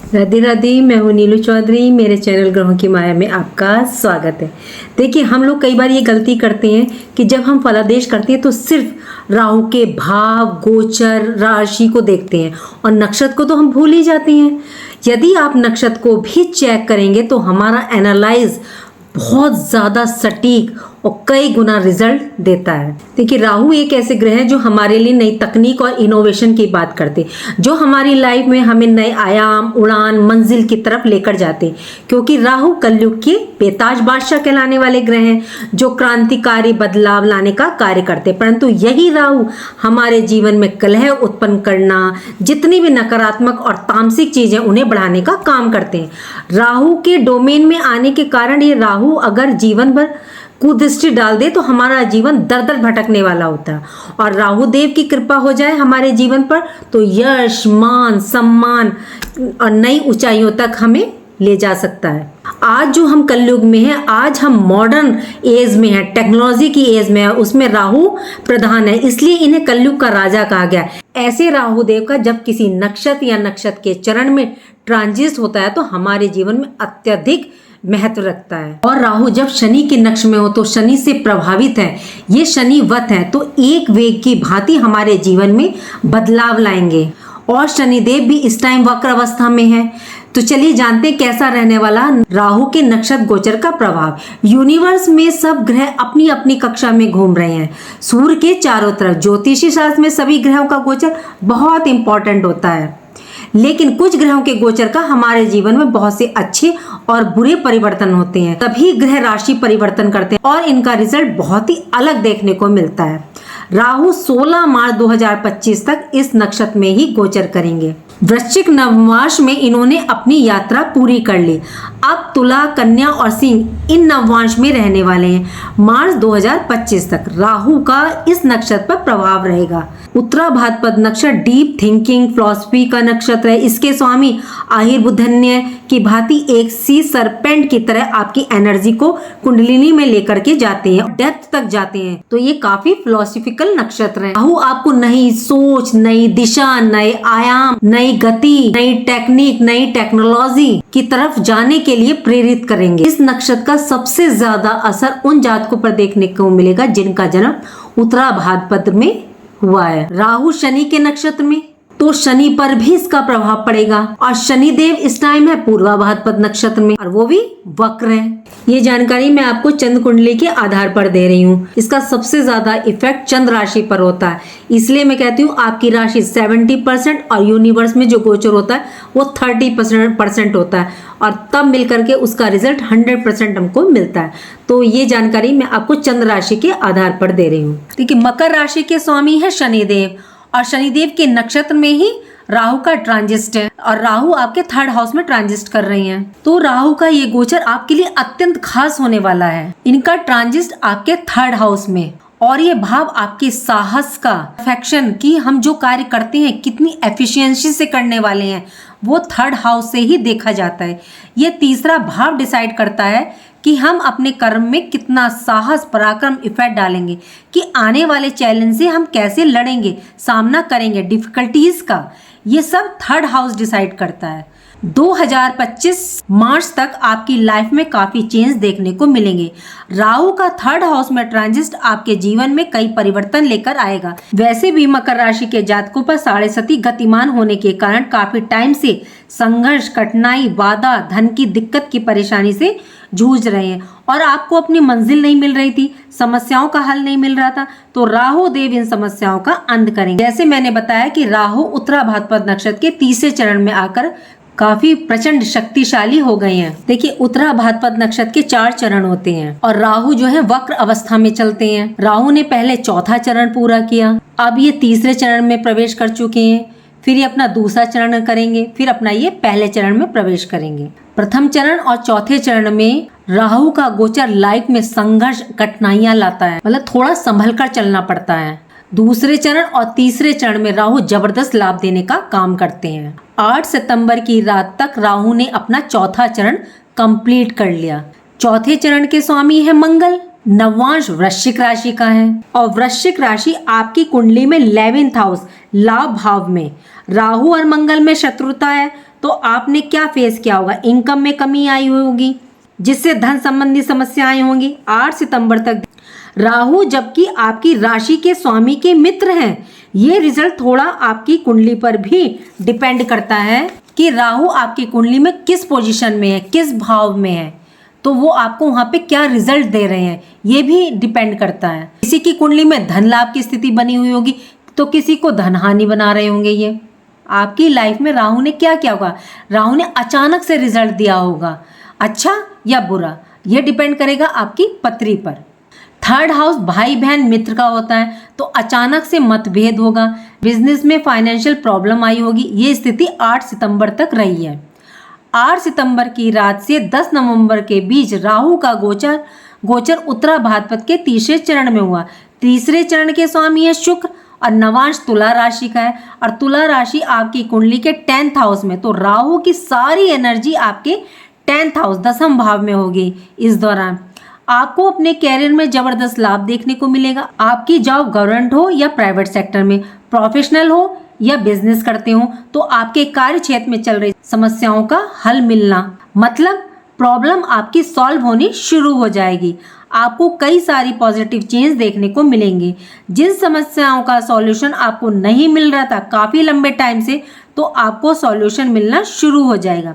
राधे राधे। मैं हूँ नीलू चौधरी। मेरे चैनल ग्रहों की माया में आपका स्वागत है। देखिए, हम लोग कई बार ये गलती करते हैं कि जब हम फलादेश करते हैं तो सिर्फ राहु के भाव, गोचर, राशि को देखते हैं और नक्षत्र को तो हम भूल ही जाते हैं। यदि आप नक्षत्र को भी चेक करेंगे तो हमारा एनालाइज बहुत ज़्यादा सटीक और कई गुना रिजल्ट देता है। देखिए, राहु एक ऐसे ग्रह है जो हमारे लिए नई तकनीक और इनोवेशन की बात करते, जो हमारी लाइफ में हमें नए आयाम, उड़ान, मंजिल की तरफ लेकर जाते, क्योंकि राहु कलयुग के बेताज बादशाह कहलाने वाले ग्रह हैं जो क्रांतिकारी बदलाव लाने का कार्य करते। परंतु यही राहु हमारे जीवन में कलह उत्पन्न करना, जितनी भी नकारात्मक और तामसिक चीजें उन्हें बढ़ाने का काम करते हैं। राहु के डोमेन में आने के कारण ये राहु अगर जीवन भर कुदृष्टि डाल दे तो हमारा जीवन दर दर भटकने वाला होता है। और राहु देव की कृपा हो जाए हमारे जीवन पर तो यश, मान, सम्मान और नई ऊंचाइयों तक हमें ले जा सकता है। आज जो हम कलयुग में हैं, आज हम मॉडर्न एज में हैं, टेक्नोलॉजी की एज में है, उसमें राहु प्रधान है, इसलिए इन्हें कलयुग का राजा कहा गया। ऐसे राहु देव का जब किसी नक्षत्र या नक्षत्र के चरण में ट्रांजिट होता है तो हमारे जीवन में अत्यधिक महत्व रखता है। और राहु जब शनि के नक्ष में हो तो शनि से प्रभावित है, ये शनिवत है, तो एक वेग की भांति हमारे जीवन में बदलाव लाएंगे। और शनिदेव भी इस टाइम वक्र अवस्था में है। तो चलिए जानते हैं कैसा रहने वाला राहु के नक्षत्र गोचर का प्रभाव। यूनिवर्स में सब ग्रह अपनी अपनी कक्षा में घूम रहे हैं, सूर्य के चारों तरफ। ज्योतिषी शास्त्र में सभी ग्रहों का गोचर बहुत इंपॉर्टेंट होता है, लेकिन कुछ ग्रहों के गोचर का हमारे जीवन में बहुत से अच्छे और बुरे परिवर्तन होते हैं। तभी ग्रह राशि परिवर्तन करते हैं और इनका रिजल्ट बहुत ही अलग देखने को मिलता है। राहु 16 मार्च 2025 तक इस नक्षत्र में ही गोचर करेंगे। वृश्चिक नवमास में इन्होंने अपनी यात्रा पूरी कर ली। अब तुला, कन्या और सिंह इन नवमास में रहने वाले हैं। मार्च 2025 तक राहु का इस नक्षत्र पर प्रभाव रहेगा। उत्तरा भाद्रपद नक्षत्र डीप थिंकिंग, फिलॉसफी का नक्षत्र है। इसके स्वामी आहिर्बुधन्य की भांति एक सी सरपेंट की तरह आपकी एनर्जी को कुंडलिनी में लेकर के जाते हैं, डेप्थ तक जाते हैं। तो ये काफी फिलोसॉफिकल नक्षत्र है। राहु आपको नई सोच, नई दिशा, नए आयाम, नई गति, नई टेक्निक, नई टेक्नोलॉजी की तरफ जाने के लिए प्रेरित करेंगे। इस नक्षत्र का सबसे ज्यादा असर उन जातकों पर देखने को मिलेगा जिनका जन्म उत्तरा भाद्रपद में हुआ है। राहु शनि के नक्षत्र में, तो शनि पर भी इसका प्रभाव पड़ेगा। और शनिदेव इस टाइम है पूर्वा भाद्रपद नक्षत्र में और वो भी वक्र है। ये जानकारी मैं आपको चंद्र कुंडली के आधार पर दे रही हूँ। इसका सबसे ज्यादा इफेक्ट चंद्र राशि पर होता है, इसलिए मैं कहती हूँ आपकी राशि 70% और यूनिवर्स में जो गोचर होता है वो 30% होता है, और तब मिलकर के उसका रिजल्ट 100% हमको मिलता है। तो ये जानकारी मैं आपको चंद्र राशि के आधार पर दे रही हूँ। देखिए, मकर राशि के स्वामी है शनिदेव, और शनिदेव के नक्षत्र में ही राहु का ट्रांजिट है, और राहु आपके 3rd हाउस में ट्रांजिट कर रही हैं। तो राहु का ये गोचर आपके लिए अत्यंत खास होने वाला है। इनका ट्रांजिट आपके 3rd हाउस में, और ये भाव आपके साहस का, परफेक्शन की, हम जो कार्य करते हैं कितनी एफिशिएंसी से करने वाले हैं, वो 3rd हाउस से ही देखा जाता है। ये तीसरा भाव डिसाइड करता है कि हम अपने कर्म में कितना साहस, पराक्रम, इफेक्ट डालेंगे, कि आने वाले चैलेंज से हम कैसे लड़ेंगे, सामना करेंगे डिफिकल्टीज का। ये सब 3rd हाउस डिसाइड करता है। 2025 मार्च तक आपकी लाइफ में काफी चेंज देखने को मिलेंगे। राहु का 3rd हाउस में ट्रांजिट आपके जीवन में कई परिवर्तन लेकर आएगा। वैसे भी मकर राशि के जातकों पर साढ़े सती गतिमान होने के कारण काफी टाइम से संघर्ष, कठिनाई, बाधा, धन की दिक्कत की परेशानी से जूझ रहे हैं, और आपको अपनी मंजिल नहीं मिल रही थी, समस्याओं का हल नहीं मिल रहा था। तो राहु देव इन समस्याओं का अंत करेंगे। जैसे मैंने बताया कि राहु उत्तरा भाद्रपद नक्षत्र के 3रे चरण में आकर काफी प्रचंड शक्तिशाली हो गए हैं। देखिए, उत्तरा भाद्रपद नक्षत्र के 4 चरण होते हैं और राहु जो है वक्र अवस्था में चलते हैं। राहु ने पहले 4था चरण पूरा किया, अब ये 3रे चरण में प्रवेश कर चुके हैं, फिर ये अपना 2रा चरण करेंगे, फिर अपना ये पहले चरण में प्रवेश करेंगे। प्रथम चरण और 4थे चरण में राहु का गोचर लाइफ में संघर्ष, कठिनाइयां लाता है, मतलब थोड़ा संभल कर चलना पड़ता है। 2रे चरण और 3रे चरण में राहु जबरदस्त लाभ देने का काम करते हैं। 8 सितंबर की रात तक राहु ने अपना 4था चरण कंप्लीट कर लिया। 4थे चरण के स्वामी है मंगल। नवांश वृश्चिक राशि का है, और वृश्चिक राशि आपकी कुंडली में 11th हाउस लाभ भाव में, राहु और मंगल में शत्रुता है, तो आपने क्या फेस किया होगा, इनकम में कमी आई होगी जिससे धन संबंधी समस्याएं होंगी। 8 सितंबर तक राहु जबकि आपकी राशि के स्वामी के मित्र हैं। ये रिजल्ट थोड़ा आपकी कुंडली पर भी डिपेंड करता है कि राहु आपकी कुंडली में किस पोजीशन में है, किस भाव में है, तो वो आपको वहाँ पे क्या रिजल्ट दे रहे हैं ये भी डिपेंड करता है। किसी की कुंडली में धन लाभ की स्थिति बनी हुई होगी तो किसी को धन हानि बना रहे होंगे। ये आपकी लाइफ में राहु ने क्या किया होगा, राहु ने अचानक से रिजल्ट दिया होगा, अच्छा या बुरा, ये डिपेंड करेगा आपकी पत्री पर। 3rd हाउस भाई बहन मित्र का होता है, तो अचानक से मतभेद होगा, बिजनेस में फाइनेंशियल प्रॉब्लम आई होगी। ये स्थिति 8 सितंबर तक रही है। 8 सितंबर की रात से 10 नवंबर के बीच राहु का गोचर उत्तरा भाद्रपद के तीसरे चरण में हुआ। तीसरे चरण के स्वामी है शुक्र और नवांश तुला राशि का है, और तुला राशि आपकी कुंडली के 10th हाउस में, तो राहु की सारी एनर्जी आपके 10th हाउस 10th भाव में होगी। इस दौरान आपको अपने कैरियर में जबरदस्त लाभ देखने को मिलेगा। आपकी जॉब गवर्नमेंट हो या प्राइवेट सेक्टर में, प्रोफेशनल हो या बिजनेस करते हो, तो आपके कार्य क्षेत्र में चल रही समस्याओं का हल मिलना, मतलब प्रॉब्लम आपकी सॉल्व होनी शुरू हो जाएगी। आपको कई सारी पॉजिटिव चेंज देखने को मिलेंगे। जिन समस्याओं का सॉल्यूशन आपको नहीं मिल रहा था काफ़ी लंबे टाइम से, तो आपको सॉल्यूशन मिलना शुरू हो जाएगा।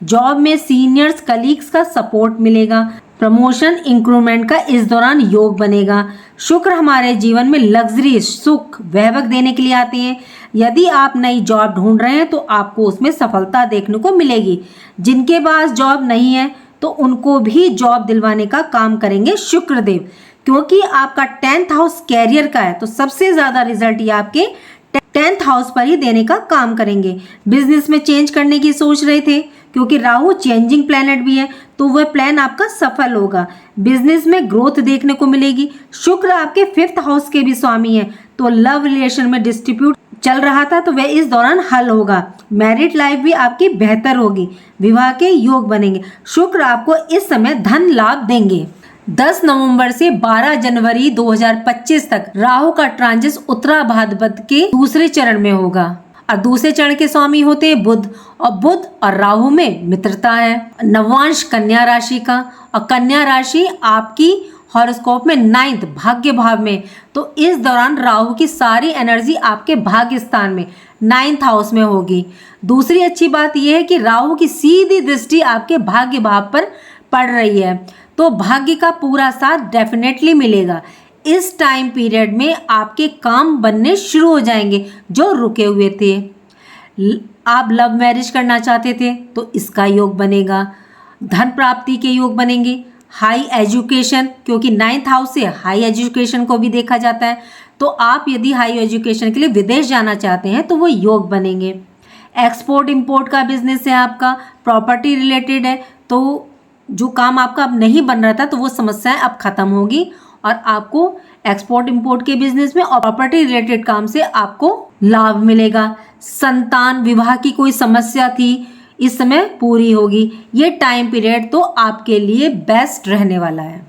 जॉब में सीनियर्स कलीग्स का सपोर्ट मिलेगा। प्रमोशन इंक्रीमेंट का इस दौरान योग बनेगा। शुक्र हमारे जीवन में लग्जरी सुख वैभव देने के लिए आते हैं। यदि आप नई जॉब ढूंढ रहे हैं तो आपको उसमें सफलता देखने को मिलेगी। जिनके पास जॉब नहीं है तो उनको भी जॉब दिलवाने का काम करेंगे शुक्रदेव, क्योंकि आपका 10th हाउस कैरियर का है, तो सबसे ज़्यादा रिजल्ट ये आपके 10th हाउस पर ही देने का काम करेंगे। बिजनेस में चेंज करने की सोच रहे थे, क्योंकि राहु चेंजिंग प्लैनेट भी है, तो वह प्लान आपका सफल होगा। बिजनेस में ग्रोथ देखने को मिलेगी। शुक्र आपके 5th हाउस के भी स्वामी है, तो लव रिलेशन में डिस्ट्रीब्यूट चल रहा था तो वह इस दौरान हल होगा। मैरिड लाइफ भी आपकी बेहतर होगी। विवाह के योग बनेंगे। शुक्र आपको इस समय धन लाभ देंगे। 10 नवंबर से 12 जनवरी 2025 तक राहु का ट्रांजिट उत्तरा भाद्रपद के दूसरे चरण में होगा, और दूसरे चरण के स्वामी होते हैं बुध, और बुध और राहु में मित्रता है। नवांश कन्या राशि का, और कन्या राशि आपकी हॉरोस्कोप में 9th भाग्य भाव में, तो इस दौरान राहु की सारी एनर्जी आपके भाग्य स्थान में 9th हाउस में होगी। दूसरी अच्छी बात यह है कि राहु की सीधी दृष्टि आपके भाग्य भाव पर पड़ रही है, तो भाग्य का पूरा साथ डेफिनेटली मिलेगा। इस टाइम पीरियड में आपके काम बनने शुरू हो जाएंगे जो रुके हुए थे। आप लव मैरिज करना चाहते थे तो इसका योग बनेगा। धन प्राप्ति के योग बनेंगे। हाई एजुकेशन, क्योंकि 9th हाउस से हाई एजुकेशन को भी देखा जाता है, तो आप यदि हाई एजुकेशन के लिए विदेश जाना चाहते हैं तो वो योग बनेंगे। एक्सपोर्ट इंपोर्ट का बिजनेस है आपका, प्रॉपर्टी रिलेटेड है, तो जो काम आपका अब नहीं बन रहा था तो वो समस्याएं अब खत्म होगी, और आपको एक्सपोर्ट इंपोर्ट के बिजनेस में और प्रॉपर्टी रिलेटेड काम से आपको लाभ मिलेगा। संतान विवाह की कोई समस्या थी इस समय पूरी होगी। ये टाइम पीरियड तो आपके लिए बेस्ट रहने वाला है।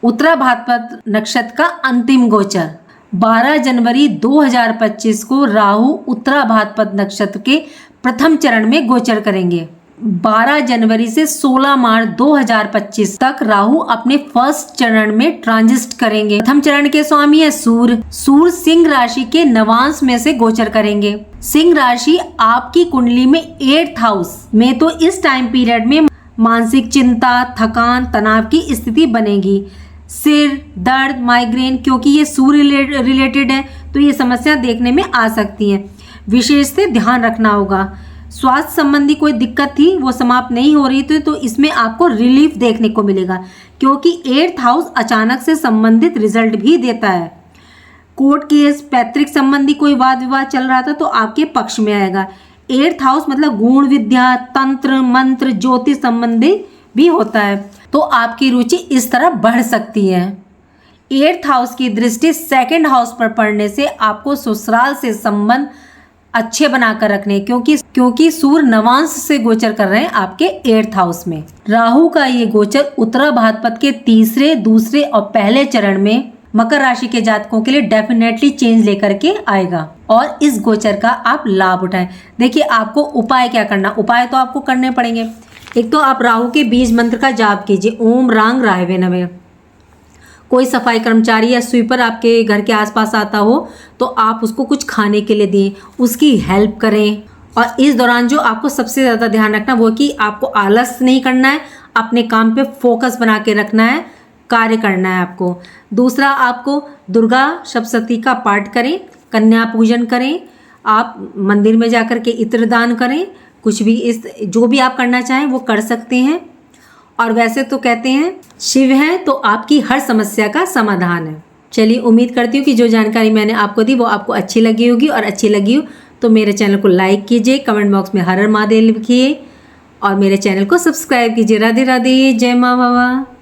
उत्तरा भाद्रपद नक्षत्र का अंतिम गोचर 12 जनवरी 2025 को राहु उत्तरा भाद्रपद नक्षत्र के प्रथम चरण में गोचर करेंगे। 12 जनवरी से 16 मार्च 2025 तक राहु अपने फर्स्ट चरण में ट्रांजिट करेंगे। प्रथम चरण के स्वामी है सूर्य। सूर्य सिंह राशि के नवांश में से गोचर करेंगे। सिंह राशि आपकी कुंडली में 8th हाउस में, तो इस टाइम पीरियड में मानसिक चिंता, थकान, तनाव की स्थिति बनेगी। सिर दर्द, माइग्रेन, क्योंकि ये सूर्य रिलेटेड है तो ये समस्या देखने में आ सकती है। विशेष से ध्यान रखना होगा। स्वास्थ्य संबंधी कोई दिक्कत थी वो समाप्त नहीं हो रही थी, तो इसमें आपको रिलीफ देखने को मिलेगा, क्योंकि 8th हाउस अचानक से संबंधित रिजल्ट भी देता है। कोर्ट केस, पैतृक संबंधी कोई वाद विवाद चल रहा था तो आपके पक्ष में आएगा। 8th हाउस मतलब गुण विद्या, तंत्र मंत्र, ज्योतिष संबंधी भी होता है, तो आपकी रुचि इस तरह बढ़ सकती है। 8th हाउस की दृष्टि 2nd हाउस पर पड़ने से आपको ससुराल से संबंध अच्छे बनाकर रखने, क्योंकि सूर्य नवांश से गोचर कर रहे हैं आपके 8th हाउस में। राहु का ये गोचर उत्तरा भाद्रपद के तीसरे, दूसरे और पहले चरण में मकर राशि के जातकों के लिए डेफिनेटली चेंज लेकर के आएगा और इस गोचर का आप लाभ उठाएं। देखिए आपको उपाय क्या करना, उपाय तो आपको करने पड़ेंगे। एक तो आप राहु के बीज मंत्र का जाप कीजिए, ओम रांग राहवे नमः। कोई सफाई कर्मचारी या स्वीपर आपके घर के आसपास आता हो तो आप उसको कुछ खाने के लिए दें, उसकी हेल्प करें। और इस दौरान जो आपको सबसे ज़्यादा ध्यान रखना वो कि आपको आलस नहीं करना है, अपने काम पे फोकस बना के रखना है, कार्य करना है आपको। दूसरा, आपको दुर्गा सप्तशती का पाठ करें, कन्या पूजन करें, आप मंदिर में जाकर के इत्र दान करें, कुछ भी इस जो भी आप करना चाहें वो कर सकते हैं। और वैसे तो कहते हैं शिव है तो आपकी हर समस्या का समाधान है। चलिए, उम्मीद करती हूँ कि जो जानकारी मैंने आपको दी वो आपको अच्छी लगी होगी, और अच्छी लगी हो तो मेरे चैनल को लाइक कीजिए, कमेंट बॉक्स में हर हर महादेव लिखिए और मेरे चैनल को सब्सक्राइब कीजिए। राधे राधे, जय माँ बाबा।